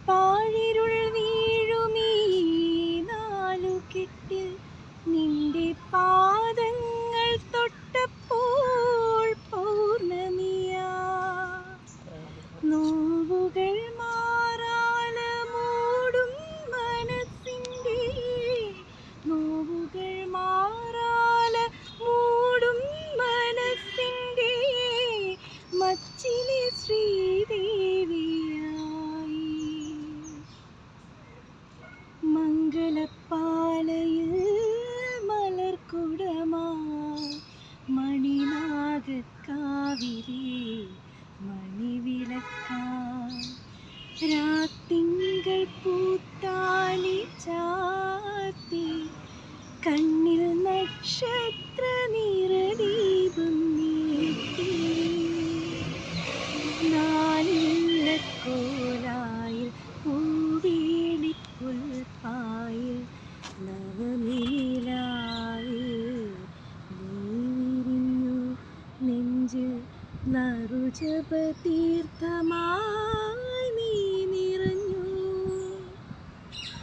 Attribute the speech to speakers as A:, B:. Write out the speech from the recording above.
A: പാഴിരുൾ വീഴുമീ നാലുകെട്ടിൽ നിന്റെ പാദങ്ങൾ തൊട്ടപ്പോൾ പൗർണമിയാ. നോവുകൾ മാറാല മൂടും മനസ്സിൻ്റെ, നോവുകൾ മാറാല മൂടും മനസ്സിൻ്റെ മച്ചിലെ ശ്രീദേവിയായി. മംഗലപ്പാലയിൽ മലർക്കുടമായി മണിനാഗക്കാവിലെ മണിവിളക്കായി. രാത്തിങ്കൾ പൂത്താലി ചാർത്തി കണ്ണിൽ നക്ഷത്ര നിറദീപം നീട്ടി. നാലില്ലക്കോലായിൽ പൂവേളിപ്പുൽപ്പായിൽ നവമീലാവിൽ നീ വിരിഞ്ഞു നെഞ്ചിൽ നറുജപതീർത്ഥമായി.